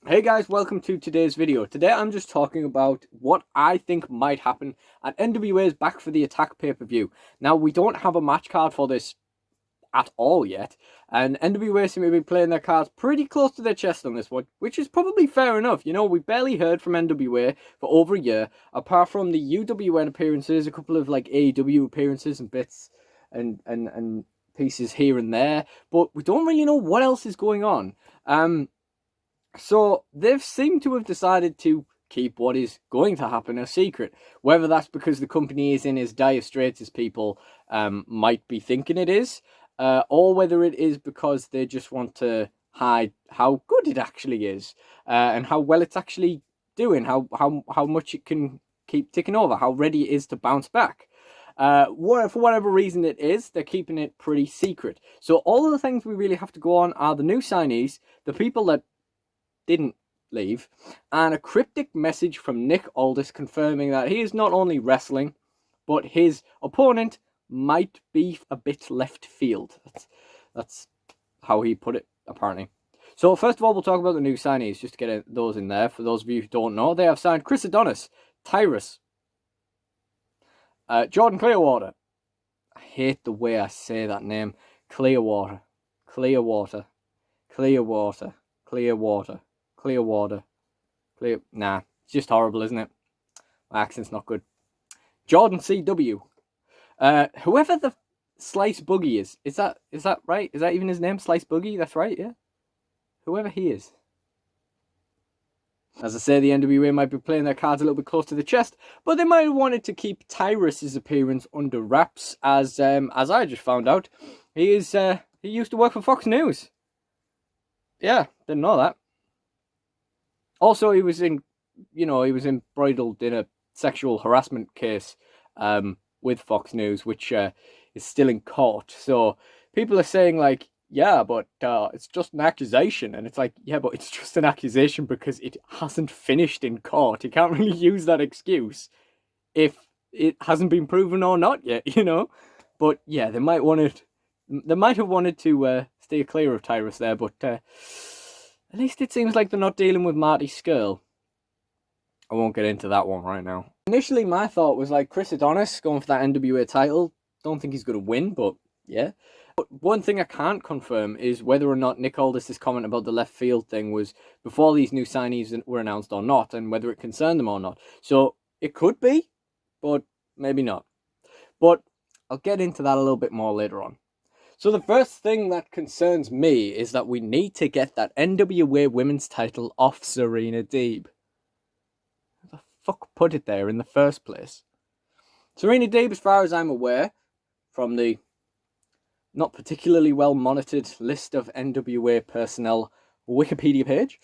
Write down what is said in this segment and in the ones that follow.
Hey guys, welcome to today's video. Today I'm just talking about what I think might happen at NWA's Back for the Attack pay-per-view. Now, we don't have a match card for this at all yet, and NWA seem to be playing their cards pretty close to their chest on this one, which is probably fair enough. You know, we barely heard from NWA for over a year, apart from the UWN appearances, a couple of like AEW appearances and bits and pieces here and there, but we don't really know what else is going on. So they've seemed to have decided to keep what is going to happen a secret. Whether that's because the company is in as dire straits as people might be thinking it is, or whether it is because they just want to hide how good it actually is, and how well it's actually doing, how much it can keep ticking over, how ready it is to bounce back. For whatever reason it is, they're keeping it pretty secret. So all of the things we really have to go on are the new signees, the people that didn't leave, and a cryptic message from Nick Aldis confirming that he is not only wrestling, but his opponent might be a bit left field. That's how he put it, apparently. So first of all, we'll talk about the new signees, just to get those in there. For those of you who don't know, they have signed Chris Adonis, Tyrus, Jordan Clearwater. I hate the way I say that name. Clearwater. Nah, it's just horrible, isn't it? My accent's not good. Jordan CW. Whoever the Slice Boogie is that right? Is that even his name? Slice Boogie? That's right, yeah? Whoever he is. As I say, the NWA might be playing their cards a little bit close to the chest, but they might have wanted to keep Tyrus's appearance under wraps, as I just found out, he used to work for Fox News. Yeah, didn't know that. Also, he was embroiled in a sexual harassment case with Fox News, which is still in court. So people are saying like, yeah, but it's just an accusation. And it's like, yeah, but it's just an accusation because it hasn't finished in court. You can't really use that excuse if it hasn't been proven or not yet, you know? But yeah, they might have wanted to stay clear of Tyrus there, but at least it seems like they're not dealing with Marty Skrull. I won't get into that one right now. Initially, my thought was like Chris Adonis going for that NWA title. Don't think he's going to win, but yeah. But one thing I can't confirm is whether or not Nick Aldis' comment about the left field thing was before these new signees were announced or not, and whether it concerned them or not. So it could be, but maybe not. But I'll get into that a little bit more later on. So the first thing that concerns me is that we need to get that NWA women's title off Serena Deeb. Who the fuck put it there in the first place? Serena Deeb, as far as I'm aware, from the not particularly well monitored list of NWA personnel Wikipedia page,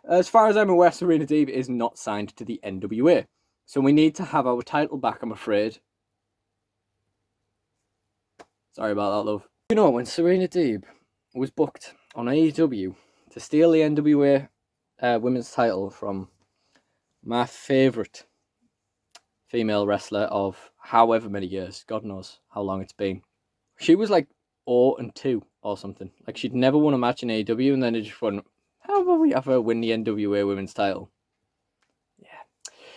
as far as I'm aware, Serena Deeb is not signed to the NWA. So we need to have our title back, I'm afraid. Sorry about that, love. You know, when Serena Deeb was booked on AEW to steal the NWA women's title from my favourite female wrestler of however many years, God knows how long it's been, she was like 0-2 or something. Like, she'd never won a match in AEW, and then it just went, how about we have her win the NWA women's title? Yeah.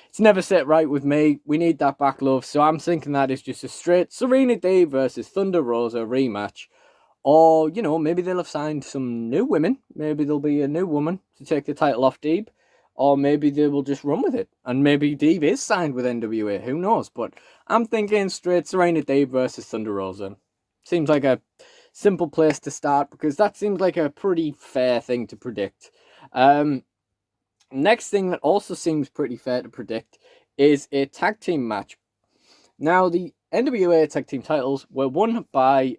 It's never set right with me. We need that back, love. So I'm thinking that is just a straight Serena Deeb versus Thunder Rosa rematch. Or, you know, maybe they'll have signed some new women. Maybe there'll be a new woman to take the title off Deeb. Or maybe they will just run with it. And maybe Deeb is signed with NWA. Who knows? But I'm thinking straight Serena Deeb versus Thunder Rosa. Seems like a simple place to start, because that seems like a pretty fair thing to predict. Next thing that also seems pretty fair to predict is a tag team match. Now, the NWA tag team titles were won by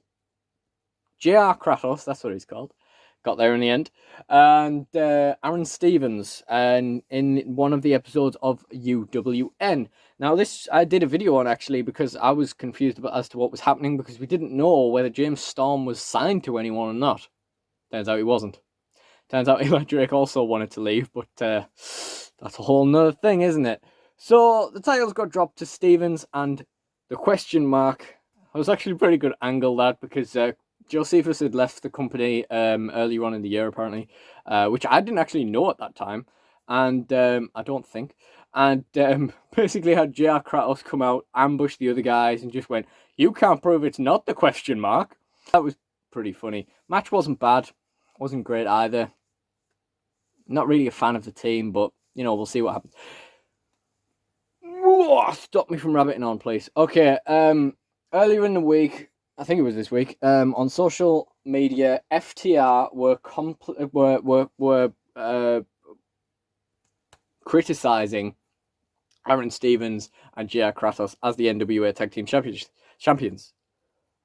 JR Kratos, that's what he's called. Got there in the end. And Aaron Stevens, and in one of the episodes of UWN. Now, this I did a video on, actually, because I was confused as to what was happening, because we didn't know whether James Storm was signed to anyone or not. Turns out he wasn't. Turns out Eli Drake also wanted to leave, but that's a whole nother thing, isn't it? So the titles got dropped to Stevens, and the question mark, it was actually a pretty good angle, that, because Josephus had left the company earlier on in the year, apparently, which I didn't actually know at that time, and I don't think. And basically had JR Kratos come out, ambush the other guys, and just went, "You can't prove it's not the question mark." That was pretty funny. Match wasn't bad, wasn't great either. Not really a fan of the team, but you know, we'll see what happens. Whoa, stop me from rabbiting on, please. Okay, earlier in the week, I think it was this week, on social media, FTR were criticizing Aaron Stevens and JR Kratos as the NWA Tag Team Champions.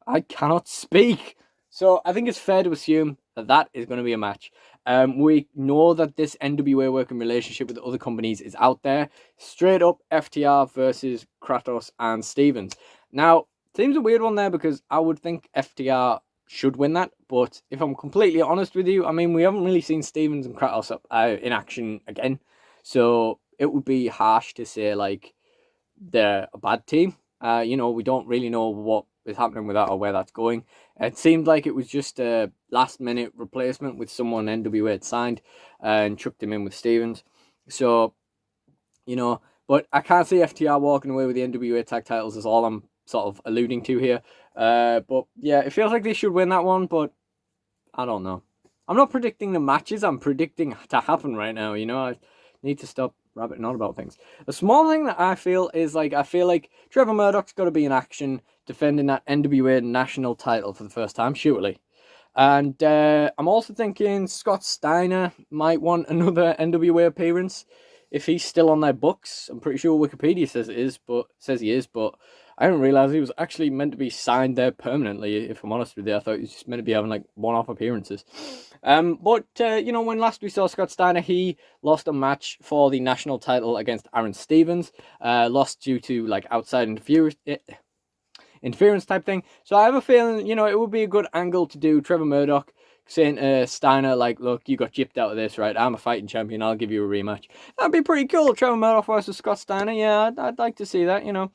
I cannot speak. So I think it's fair to assume that is going to be a match. We know that this NWA working relationship with other companies is out there. Straight up FTR versus Kratos and Stevens. Now, seems a weird one there because I would think FTR should win that. But if I'm completely honest with you, I mean, we haven't really seen Stevens and Kratos in action again. So it would be harsh to say, like, they're a bad team. You know, we don't really know what is happening with that or where that's going. It seemed like it was just a last-minute replacement with someone NWA had signed and chucked him in with Stevens. So, you know, but I can't see FTR walking away with the NWA tag titles is all I'm sort of alluding to here. But yeah, it feels like they should win that one, but I don't know. I'm not predicting the matches, I'm predicting to happen right now, you know. I need to stop rabbiting on about things. A small thing that I feel is like, I feel like Trevor Murdoch's got to be in action defending that NWA national title for the first time, surely. And I'm also thinking Scott Steiner might want another NWA appearance if he's still on their books. I'm pretty sure Wikipedia says he is, but I didn't realize he was actually meant to be signed there permanently. If I'm honest with you, I thought he was just meant to be having like one-off appearances. But you know, when last we saw Scott Steiner, he lost a match for the national title against Aaron Stevens. Lost due to like outside interference type thing. So I have a feeling, you know, it would be a good angle to do Trevor Murdoch saying to Steiner, like, look, you got gypped out of this, right? I'm a fighting champion. I'll give you a rematch. That'd be pretty cool. Trevor Murdoch versus Scott Steiner. Yeah, I'd like to see that, you know.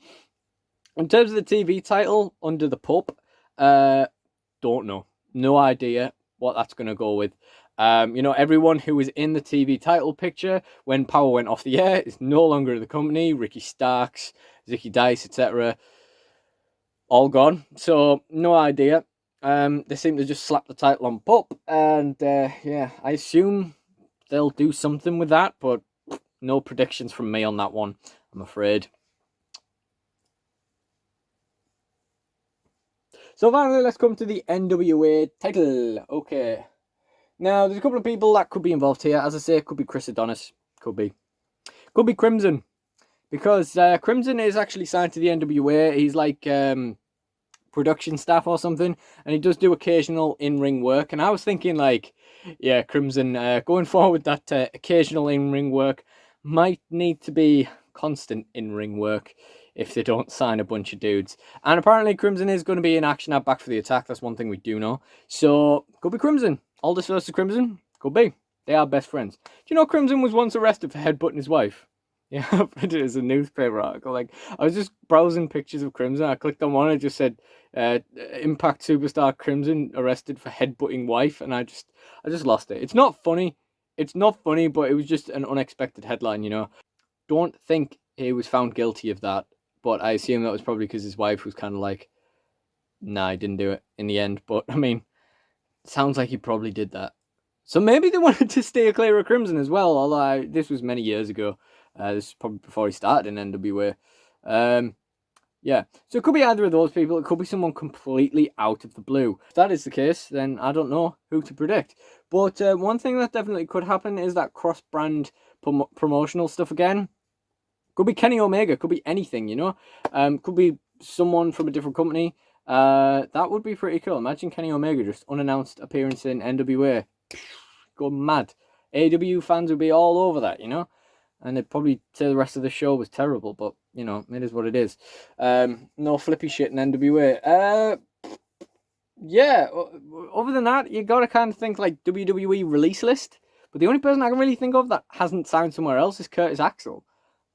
In terms of the TV title, Under the Pope, don't know. No idea what that's going to go with. You know, everyone who was in the TV title picture when Power went off the air is no longer in the company. Ricky Starks, Zicky Dice, etc. all gone. So, no idea. They seem to just slap the title on Pope. And, yeah, I assume they'll do something with that. But no predictions from me on that one, I'm afraid. So finally, let's come to the NWA title. Okay. Now, there's a couple of people that could be involved here. As I say, it could be Chris Adonis. Could be Crimson. Because Crimson is actually signed to the NWA. He's like production staff or something. And he does do occasional in-ring work. And I was thinking like, yeah, Crimson, going forward, that occasional in-ring work might need to be constant in-ring work if they don't sign a bunch of dudes. And apparently Crimson is going to be in action at Back for the Attack. That's one thing we do know. So, could be Crimson. Aldous versus Crimson? Could be. They are best friends. Do you know Crimson was once arrested for headbutting his wife? Yeah, I read it as a newspaper article. Like, I was just browsing pictures of Crimson. I clicked on one and it just said, Impact superstar Crimson arrested for headbutting wife. And I just lost it. It's not funny. But it was just an unexpected headline, you know. Don't think he was found guilty of that. But I assume that was probably because his wife was kind of like, nah, I didn't do it in the end. But, I mean, sounds like he probably did that. So maybe they wanted to stay clear of Crimson as well, although this was many years ago. This is probably before he started in NWA. Yeah, so it could be either of those people. It could be someone completely out of the blue. If that is the case, then I don't know who to predict. But one thing that definitely could happen is that cross-brand promotional stuff again. Could be Kenny Omega. Could be anything, you know. Could be someone from a different company. That would be pretty cool. Imagine Kenny Omega just unannounced appearance in NWA. Go mad. AEW fans would be all over that, you know. And they'd probably say the rest of the show was terrible, but, you know, it is what it is. No flippy shit in NWA. Yeah, other than that, you got to kind of think like WWE release list. But the only person I can really think of that hasn't signed somewhere else is Curtis Axel.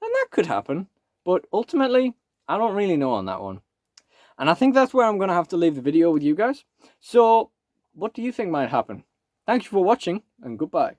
And that could happen. But ultimately, I don't really know on that one. And I think that's where I'm going to have to leave the video with you guys. So, what do you think might happen? Thanks for watching, and goodbye.